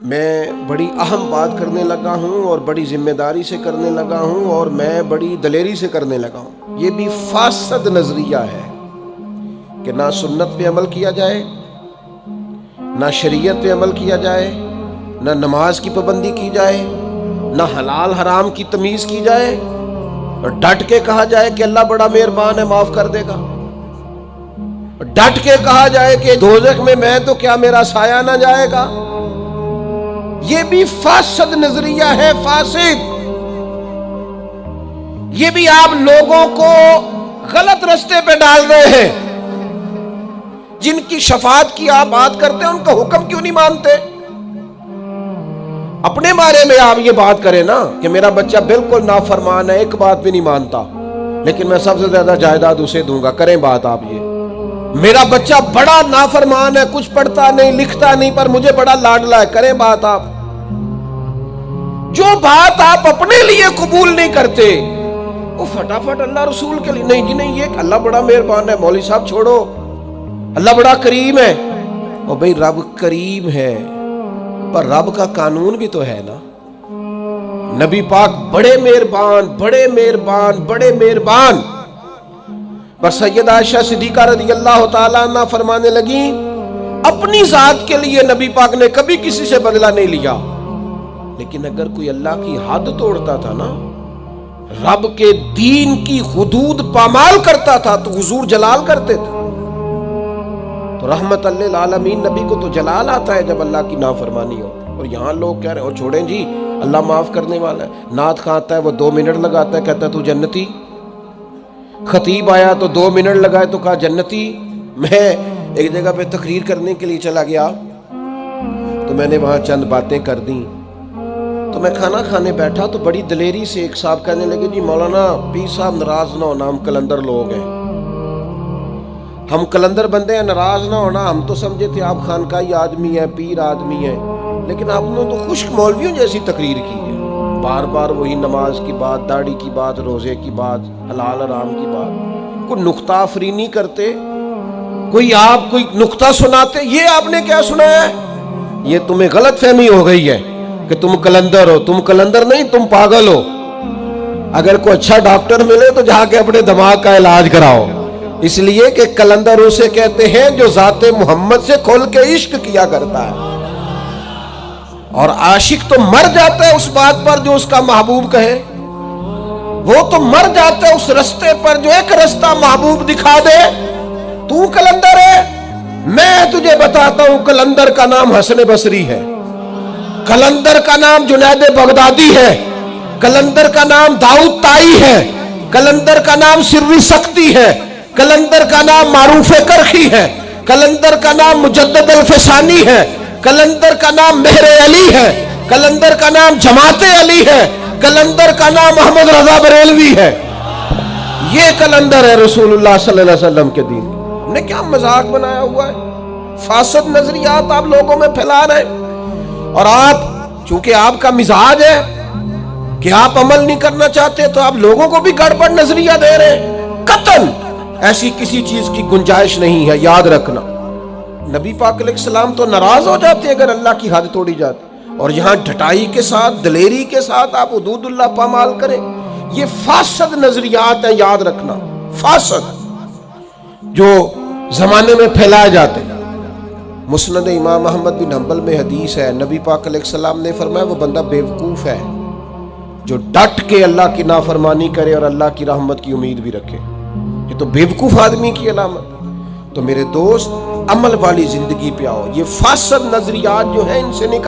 میں بڑی اہم بات کرنے لگا ہوں اور بڑی ذمہ داری سے کرنے لگا ہوں اور میں بڑی دلیری سے کرنے لگا ہوں۔ یہ بھی فاسد نظریہ ہے کہ نہ سنت پہ عمل کیا جائے، نہ شریعت پہ عمل کیا جائے، نہ نماز کی پابندی کی جائے، نہ حلال حرام کی تمیز کی جائے، اور ڈٹ کے کہا جائے کہ اللہ بڑا مہربان ہے معاف کر دے گا، ڈٹ کے کہا جائے کہ دوزخ میں تو کیا میرا سایہ نہ جائے گا۔ یہ بھی فاسد نظریہ ہے، فاسد۔ یہ بھی آپ لوگوں کو غلط رستے پہ ڈال رہے ہیں۔ جن کی شفاعت کی آپ بات کرتے ہیں ان کا حکم کیوں نہیں مانتے؟ اپنے بارے میں آپ یہ بات کریں نا کہ میرا بچہ بالکل نافرمان ہے، ایک بات بھی نہیں مانتا، لیکن میں سب سے زیادہ جائیداد اسے دوں گا۔ کریں بات آپ یہ، میرا بچہ بڑا نافرمان ہے، کچھ پڑھتا نہیں لکھتا نہیں، پر مجھے بڑا لاڈلا ہے۔ کریں بات آپ۔ جو بات آپ اپنے لیے قبول نہیں کرتے وہ فٹافٹ اللہ رسول کے لیے نہیں جی نہیں، یہ اللہ بڑا مہربان ہے، مولوی صاحب چھوڑو، اللہ بڑا کریم ہے۔ اور بھئی رب کریم ہے پر رب کا قانون بھی تو ہے نا۔ نبی پاک بڑے مہربان، بڑے مہربان، بڑے مہربان۔ بس سیدہ عائشہ صدیقہ رضی اللہ تعالیٰ عنہ فرمانے لگیں اپنی ذات کے لیے نبی پاک نے کبھی کسی سے بدلہ نہیں لیا، لیکن اگر کوئی اللہ کی حد توڑتا تھا نا، رب کے دین کی حدود پامال کرتا تھا تو حضور جلال کرتے تھے۔ تو رحمت للعالمین نبی کو تو جلال آتا ہے جب اللہ کی نافرمانی ہوتی ہے۔ اور یہاں لوگ کہہ رہے ہیں اور چھوڑیں جی اللہ معاف کرنے والا ہے۔ نعت خواں آتا ہے وہ 2 منٹ لگاتا ہے، کہتا ہے تو جنتی۔ خطیب آیا تو 2 منٹ لگائے تو کہا جنتی۔ میں ایک جگہ پہ تقریر کرنے کے لیے چلا گیا تو میں نے وہاں چند باتیں کر دیں، تو میں کھانا کھانے بیٹھا تو بڑی دلیری سے ایک صاحب کہنے لگے جی مولانا پیر صاحب ناراض نہ ہونا، ہم کلندر لوگ ہیں، ہم کلندر بندے ہیں، ناراض نہ ہونا، ہم تو سمجھے تھے آپ خانقاہی آدمی ہیں، پیر آدمی ہیں، لیکن آپ نے تو خشک مولویوں جیسی تقریر کی ہے، بار بار وہی نماز کی بات، داڑھی کی بات، روزے کی بات، حلال حرام کی بات، کوئی نقطہ آفرینی کرتے، کوئی آپ کوئی نقطہ سناتے۔ یہ آپ نے کیا سنایا ہے؟ یہ تمہیں غلط فہمی ہو گئی ہے کہ تم کلندر ہو۔ تم کلندر نہیں، تم پاگل ہو۔ اگر کوئی اچھا ڈاکٹر ملے تو جا کے اپنے دماغ کا علاج کراؤ، اس لیے کہ کلندر اسے کہتے ہیں جو ذات محمد سے کھل کے عشق کیا کرتا ہے، اور عاشق تو مر جاتا ہے اس بات پر جو اس کا محبوب کہے، وہ تو مر جاتا ہے اس رستے پر جو ایک رستہ محبوب دکھا دے۔ تو کلندر ہے؟ میں تجھے بتاتا ہوں کلندر کا نام حسن بصری ہے، کلندر کا نام جنید بغدادی ہے، کلندر کا نام داؤد طائی ہے، کلندر کا نام سری سختی ہے، کلندر کا نام معروف کرخی ہے، کلندر کا نام مجدد الفسانی ہے، کلندر کا نام مہر علی ہے، کلندر کا نام جماعت علی ہے، کلندر کا نام محمد رضا بریلوی ہے۔ یہ کلندر ہے رسول اللہ صلی اللہ علیہ وسلم کے دین۔ ہم نے کیا مذاق بنایا ہوا ہے؟ فاسد نظریات آپ لوگوں میں پھیلا رہے ہیں، اور آپ چونکہ آپ کا مزاج ہے کہ آپ عمل نہیں کرنا چاہتے تو آپ لوگوں کو بھی گڑبڑ نظریہ دے رہے ہیں۔ قطعاً ایسی کسی چیز کی گنجائش نہیں ہے، یاد رکھنا۔ نبی پاک علیہ السلام تو ناراض ہو جاتے اگر اللہ کی حد توڑی جاتی، اور یہاں ڈھٹائی کے ساتھ، دلیری کے ساتھ آپ حدود اللہ پامال کریں۔ یہ فاسد نظریات ہیں، یاد رکھنا، فاسد جو زمانے میں پھیلائے جاتے ہیں۔ مسند امام احمد بن حنبل میں حدیث ہے، نبی پاک علیہ السلام نے فرمایا وہ بندہ بیوقوف ہے جو ڈٹ کے اللہ کی نافرمانی کرے اور اللہ کی رحمت کی امید بھی رکھے۔ یہ تو بیوقوف آدمی کی علامت۔ تو میرے دوست عمل والی زندگی پہ آؤ، یہ فاسد نظریات جو ہیں ان سے نکال